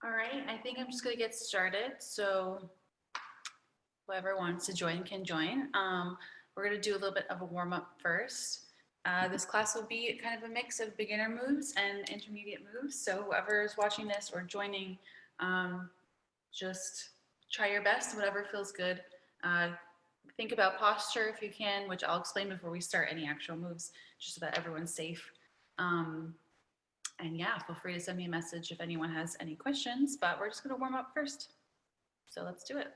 All right, I think I'm just gonna get started. So whoever wants to join can join. We're gonna do a little bit of a warm up first. This class will be kind of a mix of beginner moves and intermediate moves. So whoever is watching this or joining, just try your best, whatever feels good. Uh, think about posture if you can, which I'll explain before we start any actual moves, just so that everyone's safe. And yeah, feel free to send me a message if anyone has any questions, but we're just gonna warm up first. So let's do it.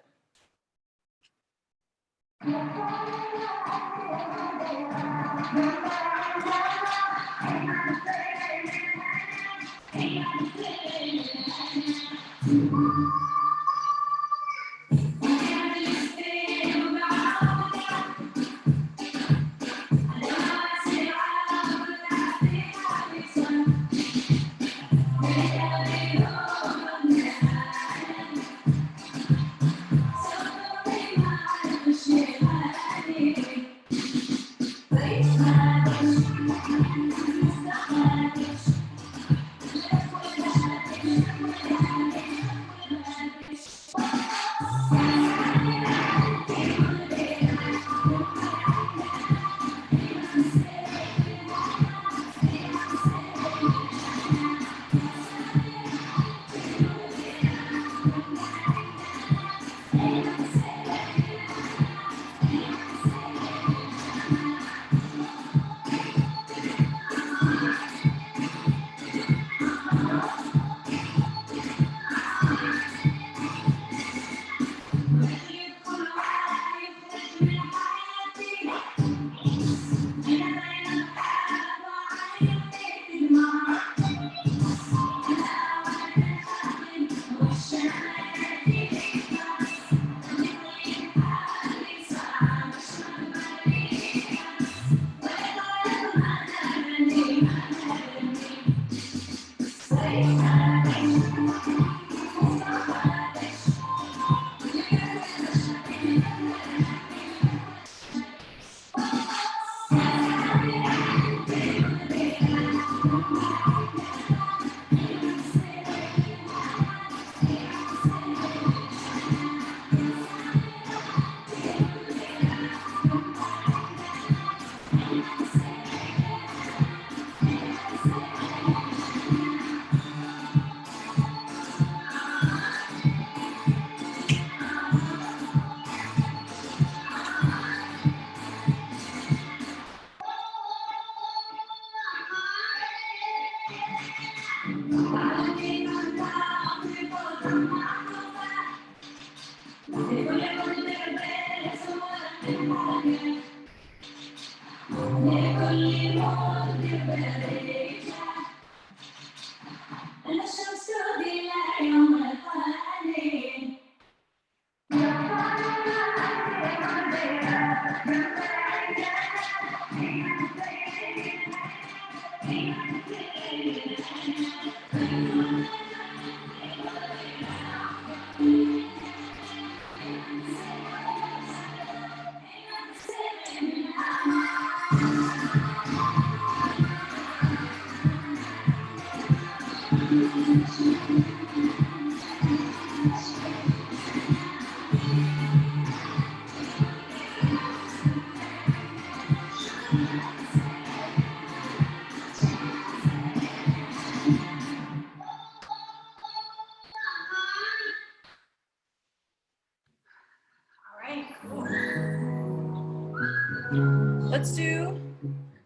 All right, cool.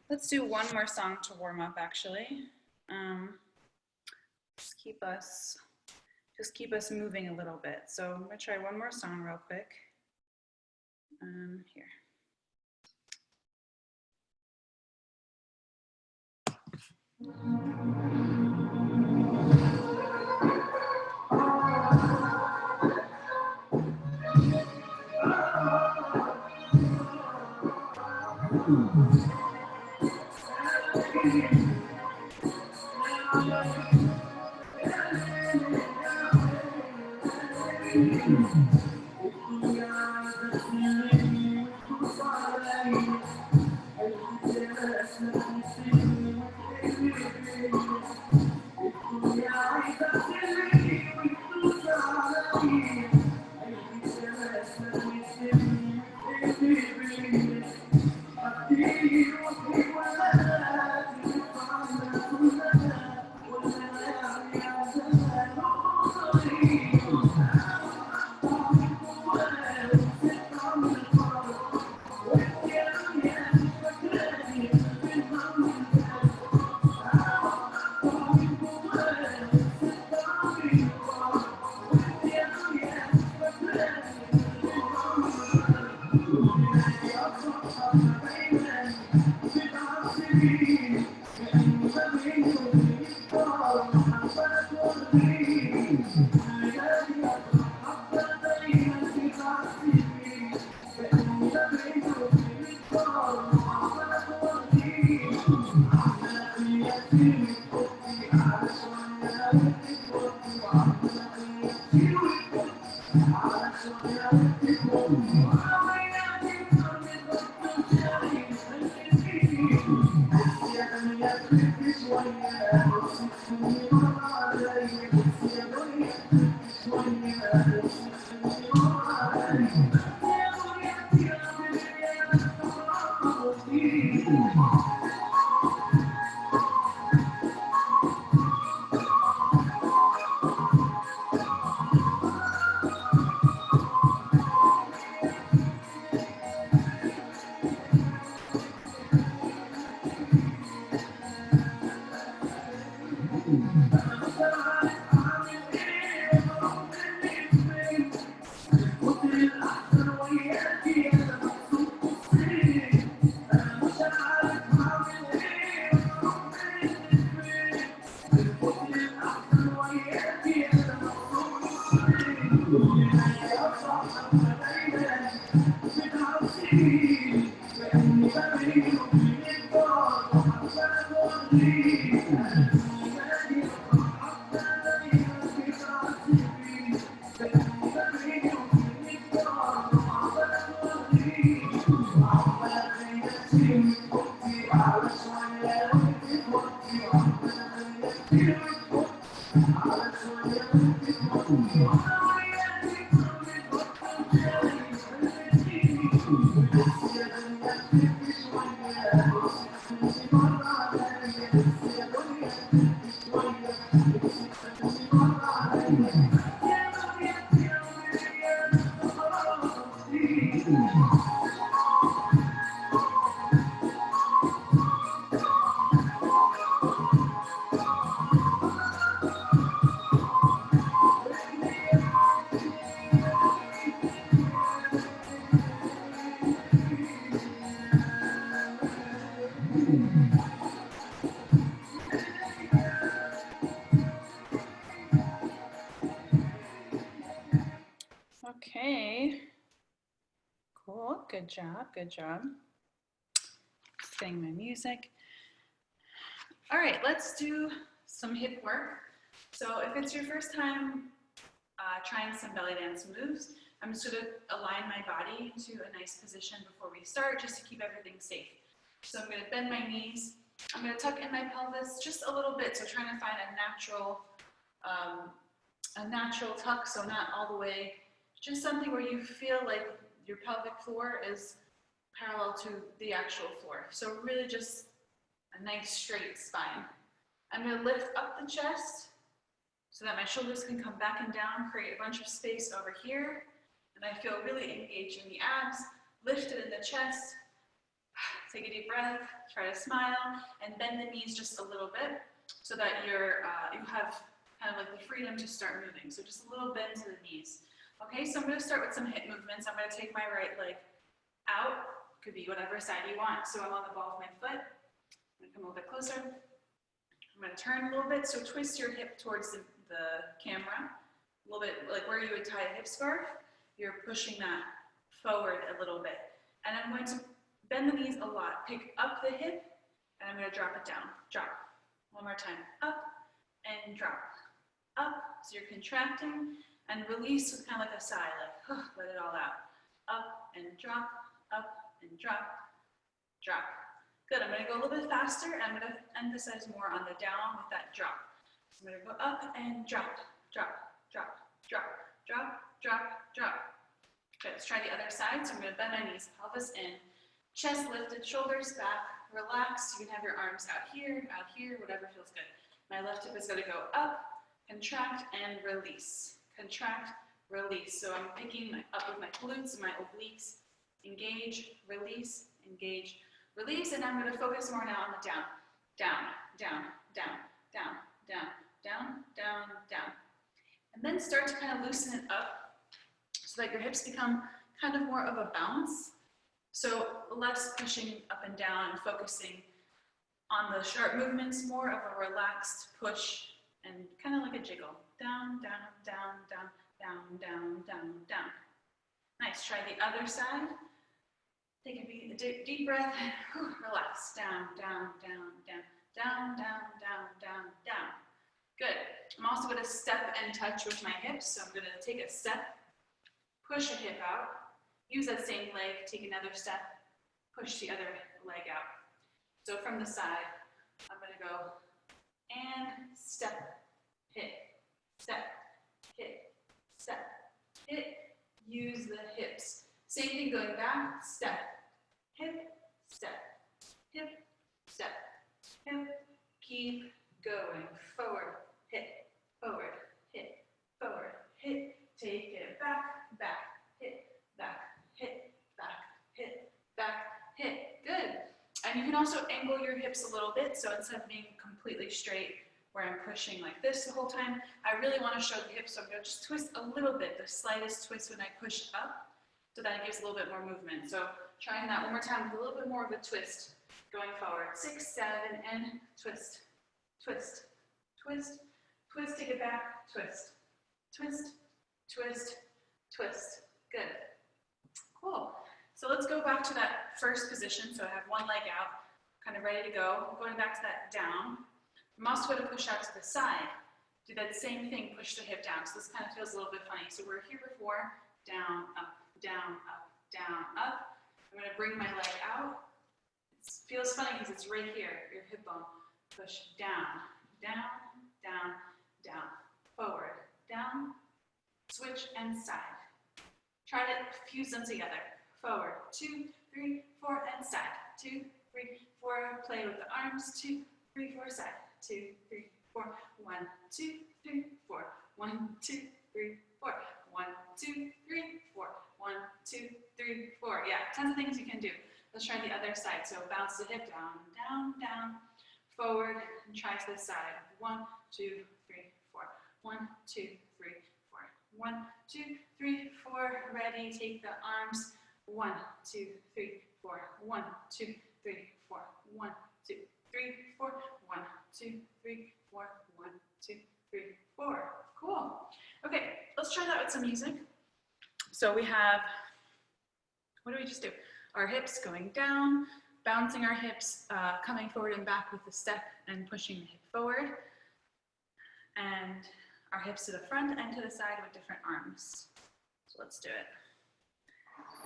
Let's do one more song to warm up actually. Just keep us moving a little bit. So I'm gonna try one more song real quick. Here. Okay. Cool. Good job. Good job. Just getting my music. All right, let's do some hip work. So if it's your first time trying some belly dance moves, I'm just going to align my body to a nice position before we start, just to keep everything safe. So I'm going to bend my knees. I'm going to tuck in my pelvis just a little bit, so trying to find a natural tuck, so not all the way, just something where you feel like your pelvic floor is parallel to the actual floor. So really just a nice straight spine. I'm going to lift up the chest so that my shoulders can come back and down, create a bunch of space over here. And I feel really engaged in the abs, lifted in the chest. Take a deep breath, try to smile, and bend the knees just a little bit so that you have kind of like the freedom to start moving. So just a little bend to the knees. Okay, so I'm going to start with some hip movements. I'm going to take my right leg out. Could be whatever side you want. So I'm on the ball of my foot. I'm going to come a little bit closer. I'm going to turn a little bit. So twist your hip towards the camera. A little bit like where you would tie a hip scarf. You're pushing that forward a little bit. And I'm going to bend the knees a lot. Pick up the hip, and I'm going to drop it down. Drop. One more time. Up and drop. Up, so you're contracting, and release with kind of like a sigh, like, let it all out. Up and drop, and drop, drop. Good, I'm going to go a little bit faster, and I'm going to emphasize more on the down with that drop. So I'm going to go up and drop, drop, drop, drop, drop, drop, drop. Okay, let's try the other side. So I'm going to bend my knees, pelvis in, chest lifted, shoulders back, relax. You can have your arms out here, whatever feels good. My left hip is going to go up, contract, and release. Contract, release. So I'm picking up with my glutes and my obliques. Engage, release, engage, release. And I'm going to focus more now on the down. Down, down, down, down, down, down, down, down. And then start to kind of loosen it up so that your hips become kind of more of a bounce. So less pushing up and down and focusing on the sharp movements, more of a relaxed push and kind of like a jiggle. Down, down, down, down, down, down, down, down. Nice, try the other side. Take a deep breath and relax. Down, down, down, down, down, down, down, down, down. Good. I'm also going to step and touch with my hips. So I'm going to take a step, push a hip out, use that same leg, take another step, push the other leg out. So from the side, I'm going to go and step, hit, step, hit, step, hit. Use the hips. Same thing going back, step, hip, step, hip, step, hip. Keep going. Forward, hit, forward, hit, forward, hit. Take it back, back, hit, back, hit, back, hit, back, hit. Good. And you can also angle your hips a little bit, so instead of being completely straight, where I'm pushing like this the whole time, I really want to show the hips, so I'm going to just twist a little bit, the slightest twist when I push up, so that it gives a little bit more movement. So trying that one more time with a little bit more of a twist, going forward. 6, 7, and twist, twist, twist, twist, take it back, twist, twist, twist, twist. Good. Cool. So let's go back to that first position. So I have one leg out, kind of ready to go. Going back to that down. I'm also going to push out to the side. Do that same thing, push the hip down. So this kind of feels a little bit funny. So we're here before, down, up, down, up, down, up. I'm going to bring my leg out. It feels funny because it's right here, your hip bone. Push down, down, down, down, forward, down, switch and side. Try to fuse them together. Forward, 2, 3, 4, and side. 2, 3, 4, play with the arms. 2, 3, 4, side. 2, 3, 4, 1, 2, 3, 4, 1, 2, 3, 4, 1, 2, 3, 4, 1, 2, 3, 4. Yeah, tons of things you can do. Let's try the other side. So bounce the hip down, down, down, forward, and try to the side. 1, 2, 3, 4. 1, 2, 3, 4. 1, 2, 3, 4. Ready, take the arms. 1, 2, 3, 4. 1, 2, 3, 4. 1, 2, 3, 4. 1, 2, 3, 4. 1, 2, 3, 4. Cool. Okay, let's try that with some music. So we have, what do we just do? Our hips going down, bouncing our hips, coming forward and back with the step and pushing the hip forward. And our hips to the front and to the side with different arms. So let's do it.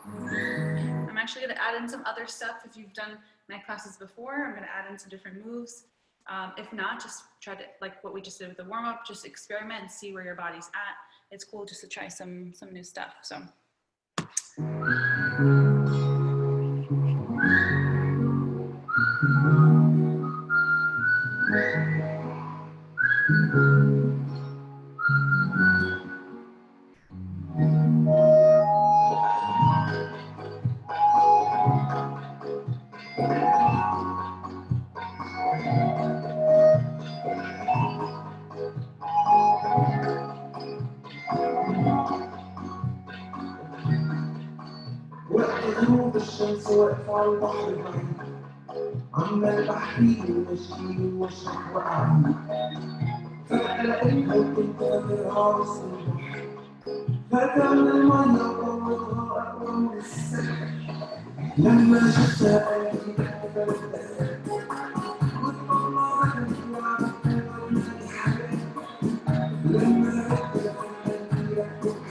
I'm actually going to add in some other stuff. If you've done my classes before, I'm going to add in some different moves. If not, just try to, like what we just did with the warm-up, just experiment and see where your body's at. It's cool just to try some new stuff. So. الشمس واقفة على البحر بعيد عمال بحكي واشكي واشرح وأعيد فجأة لقيتها قدامي عروس البحر فتعمل المية وقوتها أقوى من السحر لما شفتها قلبي تحت واتطلعت وعرفت ونادي حبيبي لما رحت قلبي رحت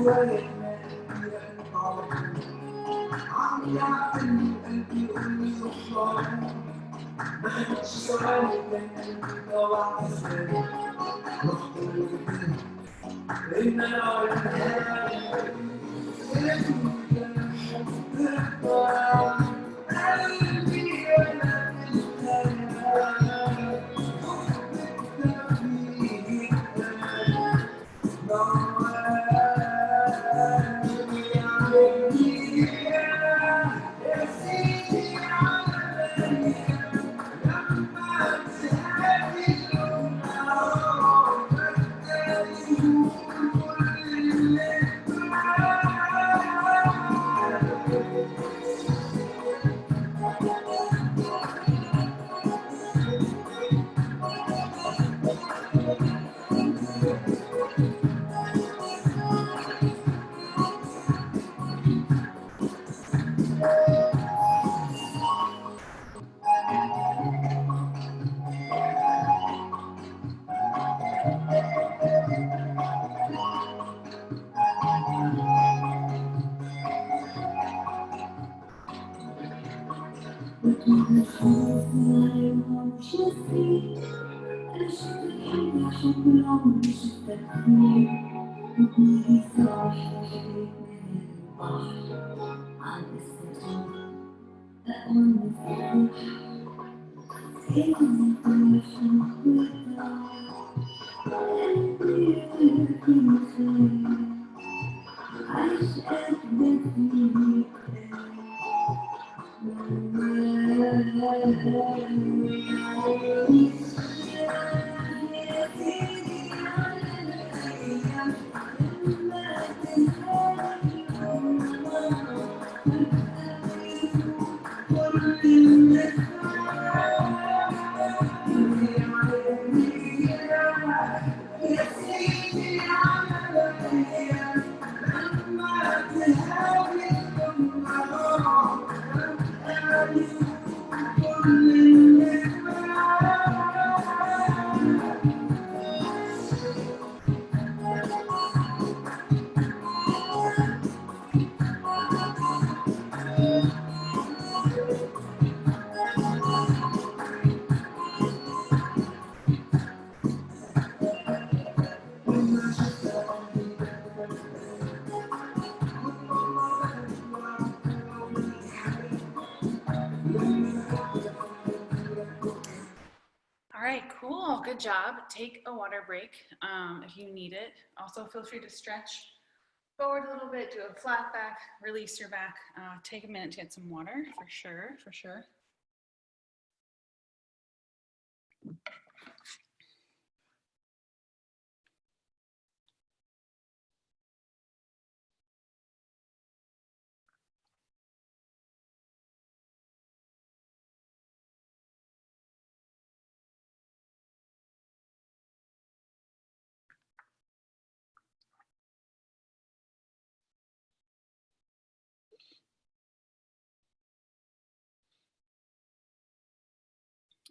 شوية عم يعطيني قلبي قولي وصلاني مهدش سؤالي كان قلبي ضوع أسئلة رحت للبيت إن العيال All right, cool, good job. Take a water break if you need it. Also feel free to stretch forward a little bit, do a flat back, release your back. Take a minute to get some water, for sure, for sure.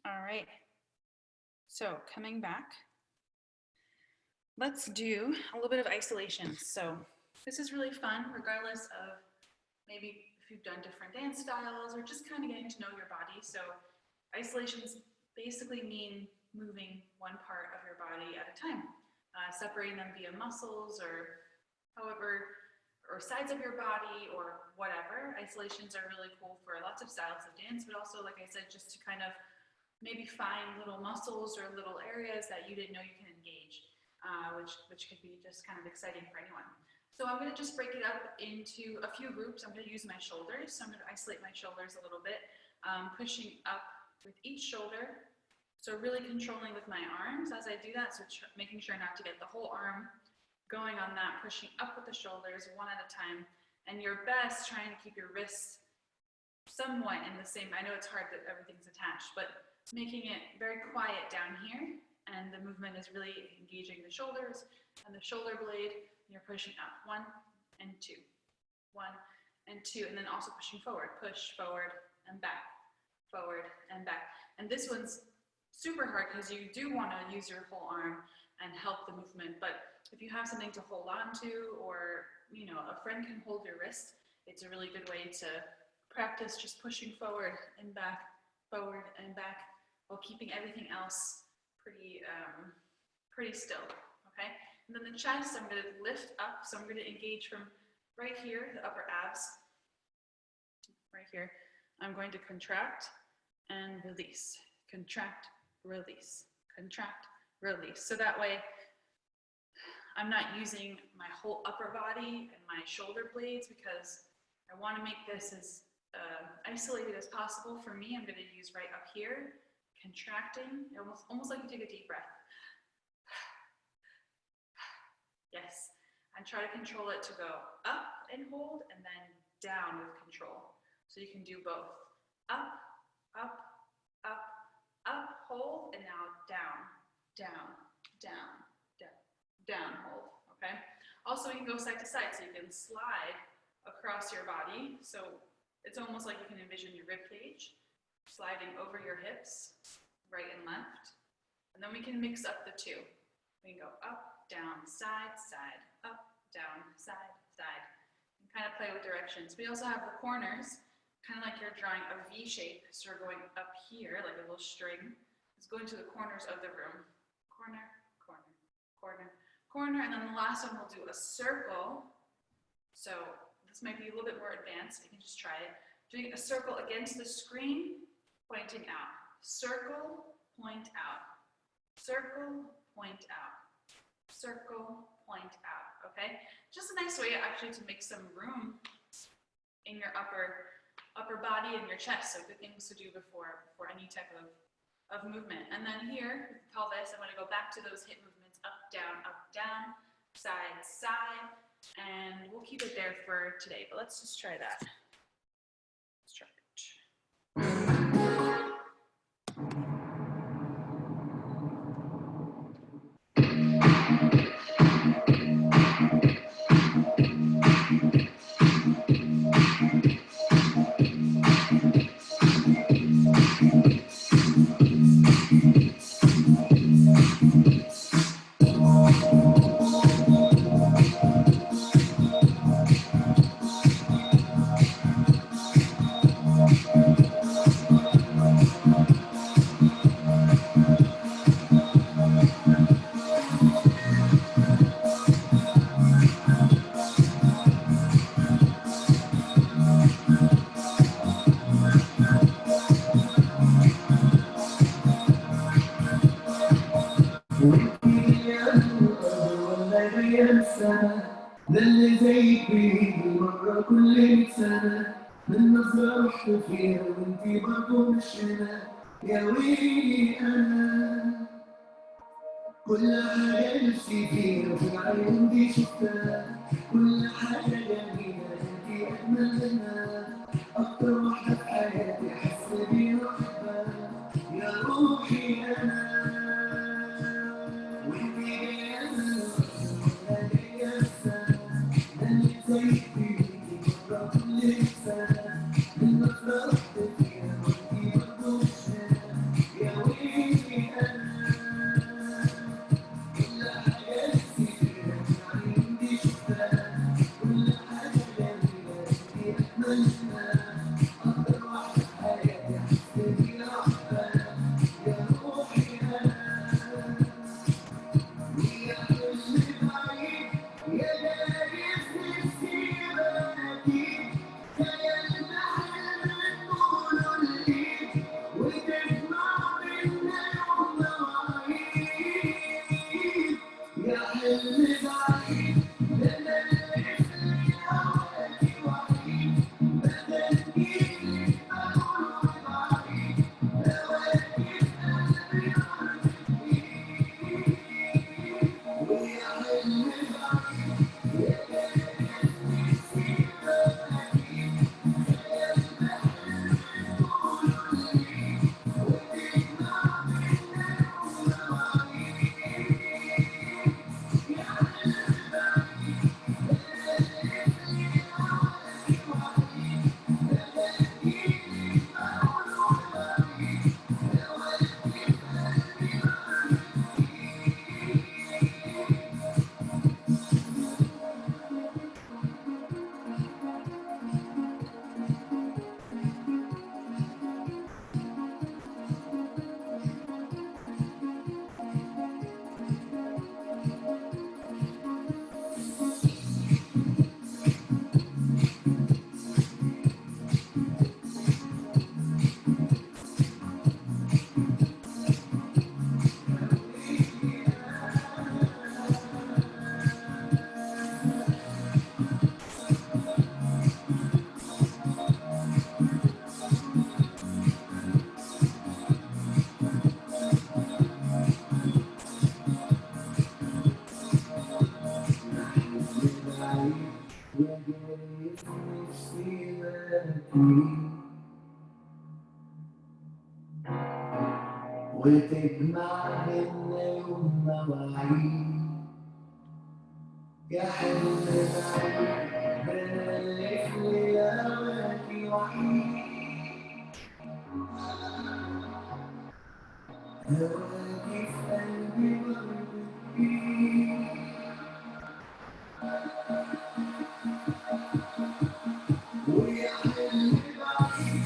All right, so coming back, let's do a little bit of isolation. So this is really fun, regardless of maybe if you've done different dance styles or just kind of getting to know your body. So isolations basically mean moving one part of your body at a time, separating them via muscles or however, or sides of your body or whatever. Isolations are really cool for lots of styles of dance, but also, like I said, just to kind of maybe find little muscles or little areas that you didn't know you can engage, which could be just kind of exciting for anyone. So I'm going to just break it up into a few groups. I'm going to use my shoulders. So I'm going to isolate my shoulders a little bit, pushing up with each shoulder. So really controlling with my arms as I do that. So making sure not to get the whole arm going on that, pushing up with the shoulders one at a time. And your best, trying to keep your wrists somewhat in the same, I know it's hard that everything's attached, but making it very quiet down here, and the movement is really engaging the shoulders and the shoulder blade. You're pushing up, 1 and 2, 1 and 2, and then also pushing forward, push forward and back, forward and back. And this one's super hard because you do want to use your whole arm and help the movement. But if you have something to hold on to, or a friend can hold your wrist, it's a really good way to practice just pushing forward and back, while keeping everything else pretty still. Okay, and then the chest, I'm going to lift up, so I'm going to engage from right here, the upper abs, right here. I'm going to contract and release, contract, release, contract, release. So that way I'm not using my whole upper body and my shoulder blades, because I want to make this as isolated as possible. For me, I'm going to use right up here, contracting, almost like you take a deep breath. Yes, and try to control it to go up and hold, and then down with control. So you can do both. Up, up, up, up, hold, and now down, down, down, down, down, hold, okay? Also, you can go side to side, so you can slide across your body. So it's almost like you can envision your rib cage sliding over your hips, right and left. And then we can mix up the two. We can go up, down, side, side, up, down, side, side, and kind of play with directions. We also have the corners, kind of like you're drawing a V shape. So we're going up here, like a little string. It's going to the corners of the room. Corner, corner, corner, corner, and then the last one we'll do a circle. So this might be a little bit more advanced. You can just try it. Doing a circle against the screen, pointing out. Circle, point out. Circle, point out. Circle, point out, okay? Just a nice way actually to make some room in your upper body and your chest. So good things to do before any type of movement. And then here, pelvis, I'm going to go back to those hip movements, up, down, side, side, and we'll keep it there for today. But let's just try that. Let's try it. اللي زيك بيجي مرة كل سنة من نظرة رحت فيها وانتي برضه مش هنا يا ويلي أنا كل حاجة نفسي فيها في العيون دي شفتها كل حاجة جميلة انتي أجمل منها أكتر واحدة في حياتي أحس بيها وأحبها يا روحي أنا وانتي جاية يا جاي في نفسي باكي وتجمع بينا يوم مواعيد يا حلم بعيد بلف لي هواكي وحيد هواكي في قلبي مربوط بيه ويا حلم بعيد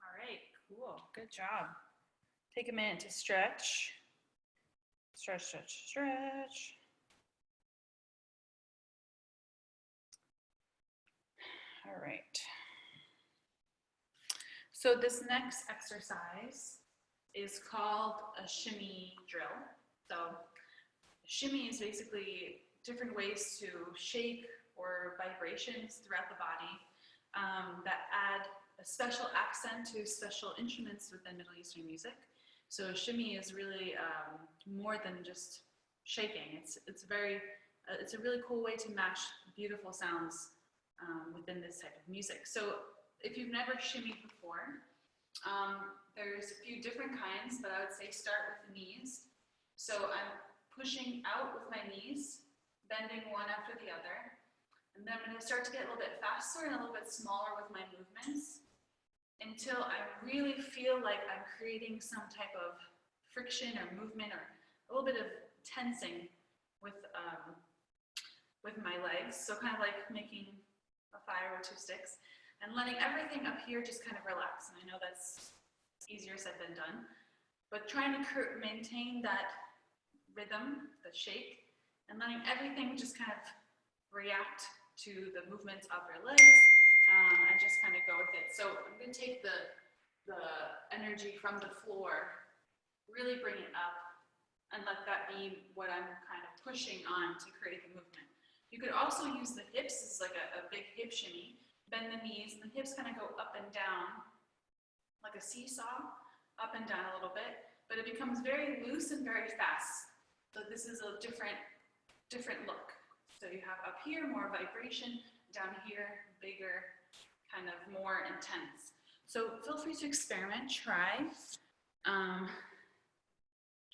All right, cool. Good job. Take a minute to stretch. Stretch, stretch, stretch. All right. So this next exercise is called a shimmy drill. So shimmy is basically different ways to shake or vibrations throughout the body that add a special accent to special instruments within Middle Eastern music. So shimmy is really more than just shaking. It's a really cool way to match beautiful sounds within this type of music. So if you've never shimmied before, there's a few different kinds, but I would say start with the knees. So I'm pushing out with my knees, bending one after the other. And then I'm going to start to get a little bit faster and a little bit smaller with my movements until I really feel like I'm creating some type of friction or movement or a little bit of tensing with my legs. So kind of like making a fire with two sticks and letting everything up here just kind of relax. And I know that's easier said than done, but trying to maintain that rhythm, the shake, and letting everything just kind of react to the movements of your legs and just kind of go with it. So I'm going to take the energy from the floor, really bring it up, and let that be what I'm kind of pushing on to create the movement. You could also use the hips as like a big hip shimmy. Bend the knees, and the hips kind of go up and down like a seesaw, up and down a little bit, but it becomes very loose and very fast. So this is a different look. So you have up here more vibration, down here bigger, kind of more intense. So feel free to experiment, try.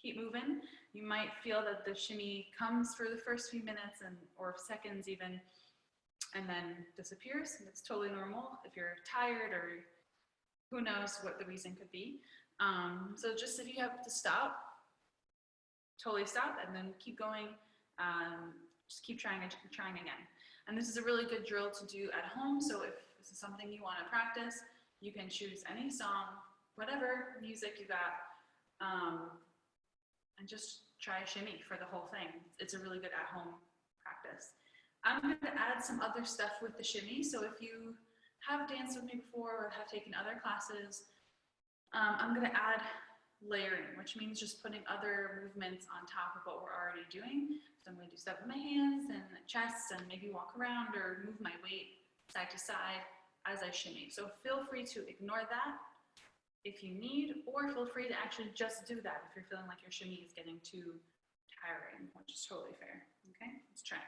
Keep moving. You might feel that the shimmy comes for the first few minutes or seconds even, and then disappears. And it's totally normal if you're tired or who knows what the reason could be. So just if you have to stop, totally stop, and then keep going. Just keep trying again. And this is a really good drill to do at home. So if this is something you want to practice, you can choose any song, whatever music you got, and just try a shimmy for the whole thing. It's a really good at-home practice. I'm going to add some other stuff with the shimmy. So if you have danced with me before or have taken other classes, I'm going to add layering, which means just putting other movements on top of what we're already doing. So I'm going to do stuff with my hands and chest and maybe walk around or move my weight side to side as I shimmy. So feel free to ignore that if you need, or feel free to actually just do that if you're feeling like your shimmy is getting too tiring, which is totally fair. Okay, let's try.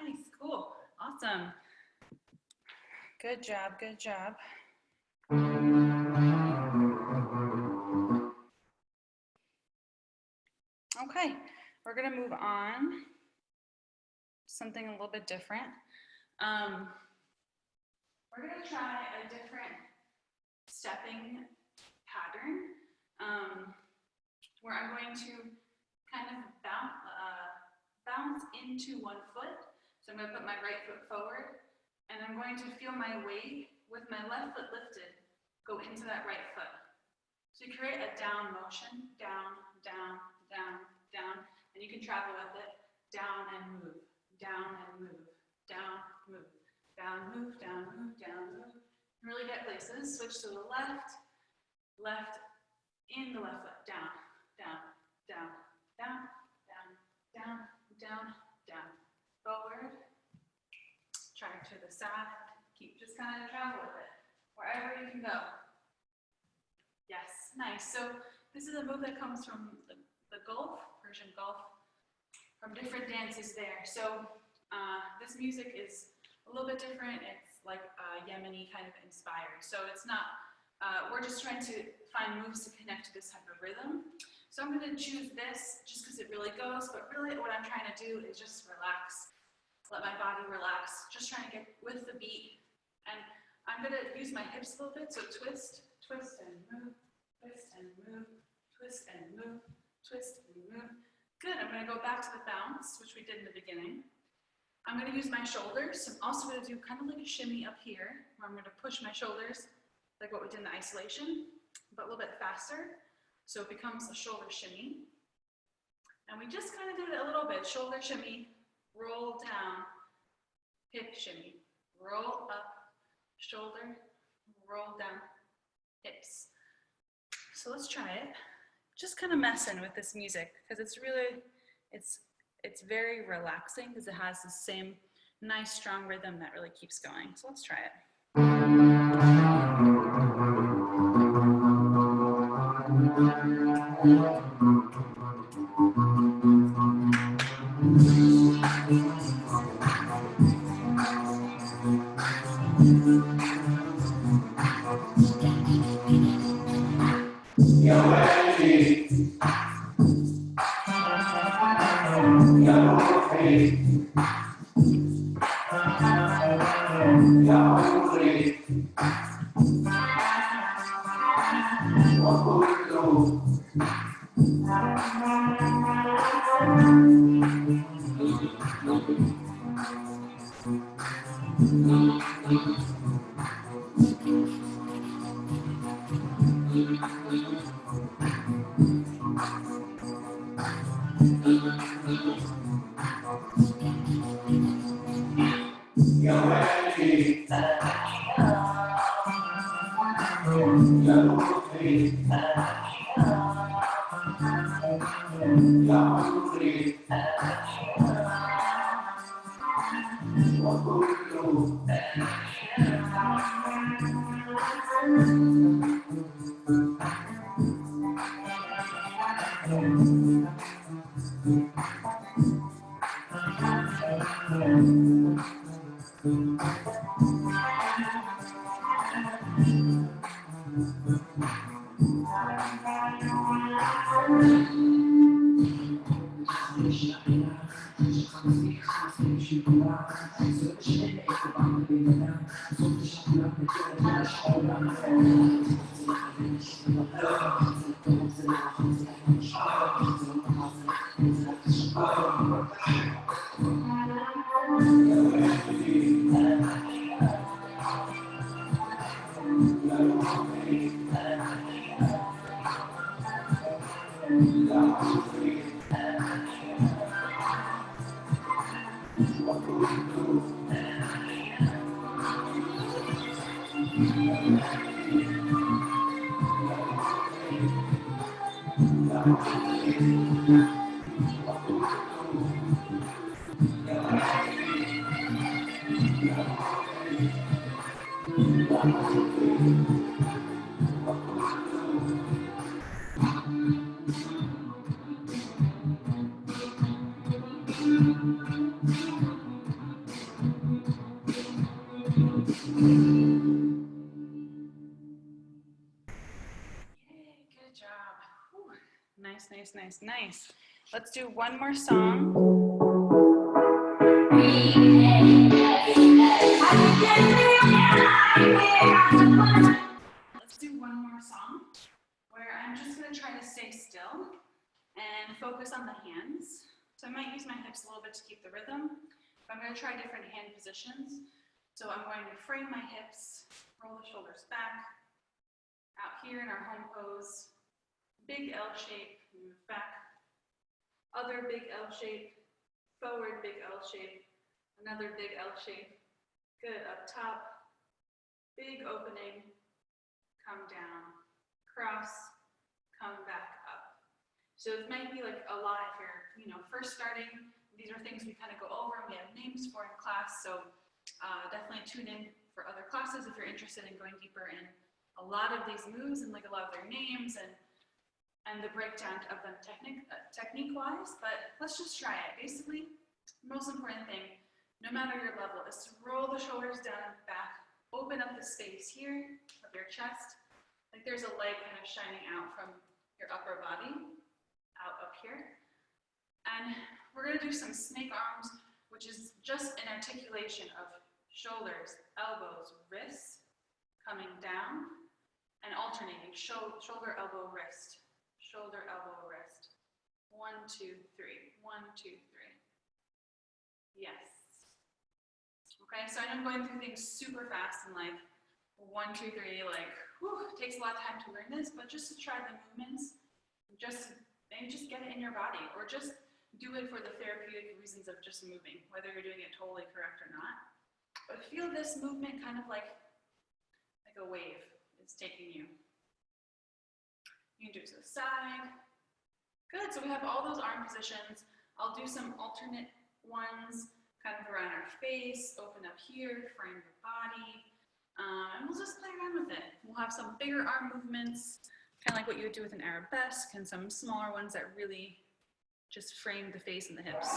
Nice, cool, awesome. Good job, good job. Okay, we're gonna move on. Something a little bit different. We're gonna try a different stepping pattern where I'm going to kind of bounce into one foot. So I'm gonna put my right foot forward and I'm going to feel my weight with my left foot lifted go into that right foot. So you create a down motion, down, down, down, down, and you can travel with it, down and move, down and move, down, move, down, move, down, move, down, move. Really get places. Switch to the left, left, in the left foot, down, down, down, down, down, down, down, down, forward, try to the side, keep just kind of travel with it, wherever you can go. Yes, nice. So this is a move that comes from the Gulf, Persian Gulf, from different dances there. So this music is a little bit different. It's like Yemeni kind of inspired. So it's not, we're just trying to find moves to connect to this type of rhythm. So I'm gonna choose this just because it really goes, but really what I'm trying to do is just relax, let my body relax, just trying to get with the beat. And I'm gonna use my hips a little bit, so twist, twist and move, twist and move, twist and move, twist and move. Good, I'm gonna go back to the bounce, which we did in the beginning. I'm gonna use my shoulders. So I'm also gonna do kind of like a shimmy up here, where I'm gonna push my shoulders, like what we did in the isolation, but a little bit faster. So it becomes a shoulder shimmy. And we just kind of did it a little bit, shoulder shimmy, roll down, hip shimmy, roll up, shoulder, roll down, hips. So let's try it. Just kind of messing with this music because it's really, it's very relaxing because it has the same nice strong rhythm that really keeps going. So let's try it. Good job. Whew. Nice, nice, nice, nice. Let's do one more song. Let's do one more song where I'm just going to try to stay still and focus on the hands. So I might use my hips a little bit to keep the rhythm, but I'm going to try different hand positions. So I'm going to frame my hips, roll the shoulders back, out here in our home pose, big L shape, move back, other big L shape, forward big L shape, another big L shape, good, up top, big opening, come down, cross, come back up. So it might be like a lot if you're, first starting. These are things we kind of go over and we have names for in class. So definitely tune in for other classes if you're interested in going deeper in a lot of these moves and like a lot of their names and the breakdown of them technique-wise. But let's just try it. Basically, the most important thing, no matter your level, is to roll the shoulders down and back, open up the space here of your chest. Like there's a light kind of shining out from your upper body, out up here. And we're going to do some snake arms, which is just an articulation of shoulders, elbows, wrists, coming down, and alternating shoulder, elbow, wrist, shoulder, elbow, wrist. 1, 2, 3, 1, 2, 3. Yes. Okay, so I'm going through things super fast and like 1, 2, 3, like, whew, it takes a lot of time to learn this, but just to try the movements, maybe just get it in your body, or just do it for the therapeutic reasons of just moving, whether you're doing it totally correct or not. But feel this movement kind of like a wave is taking you. You can do it to the side. Good, so we have all those arm positions. I'll do some alternate ones, kind of around our face, open up here, frame your body, and we'll just play around with it. We'll have some bigger arm movements, kind of like what you would do with an arabesque, and some smaller ones that really just frame the face and the hips.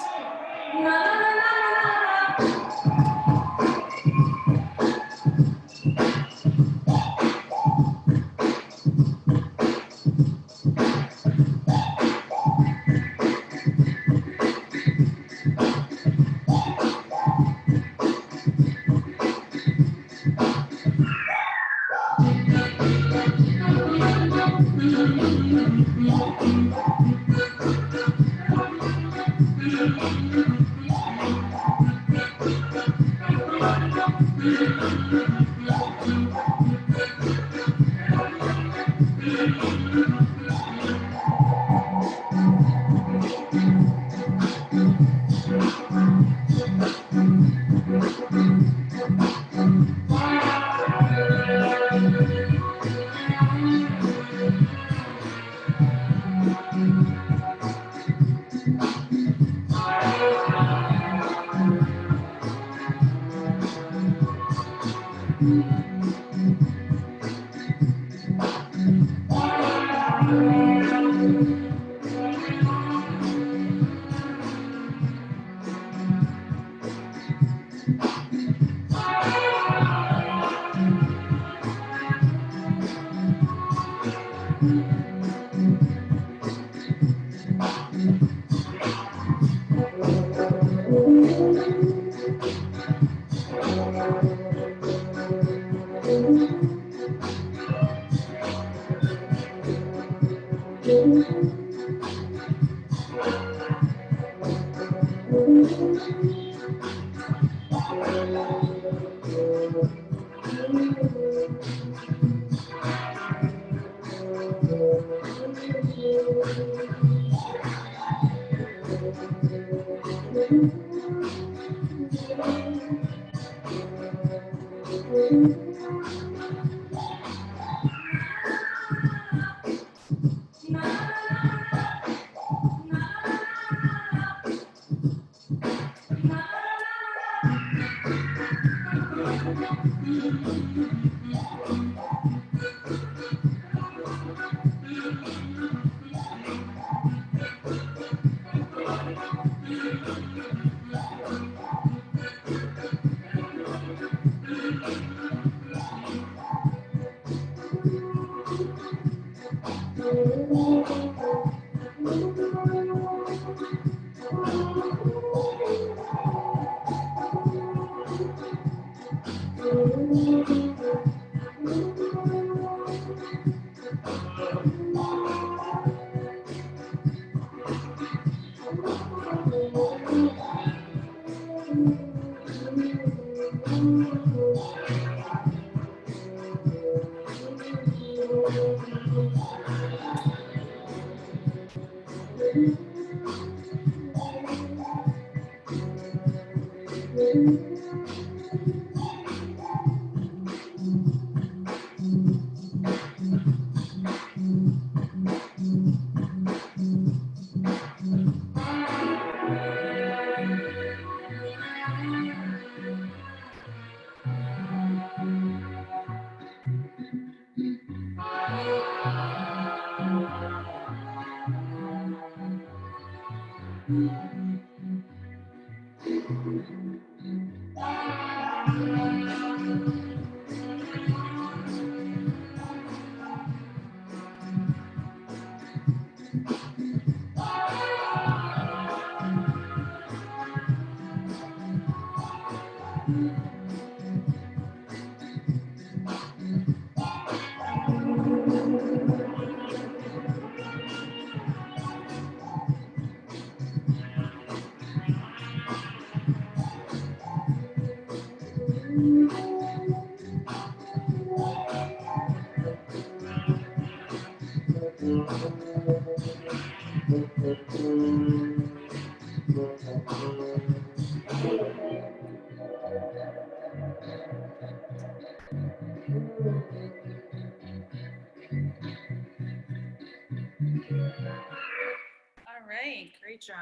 All right, great job.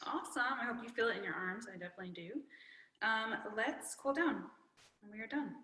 Awesome. I hope you feel it in your arms. I definitely do. Let's cool down and we are done.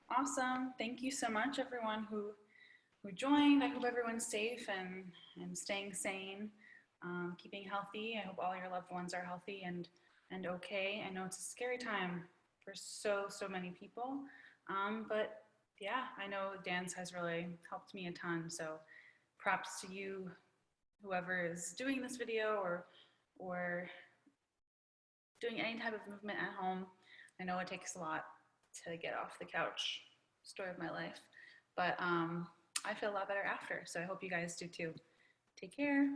Awesome. Thank you so much, everyone who joined. I hope everyone's safe and staying sane, keeping healthy. I hope all your loved ones are healthy and okay. I know it's a scary time for so many people, but yeah, I know dance has really helped me a ton. So props to you, whoever is doing this video or doing any type of movement at home. I know it takes a lot to get off the couch, story of my life, but I feel a lot better after. So I hope you guys do too. Take care.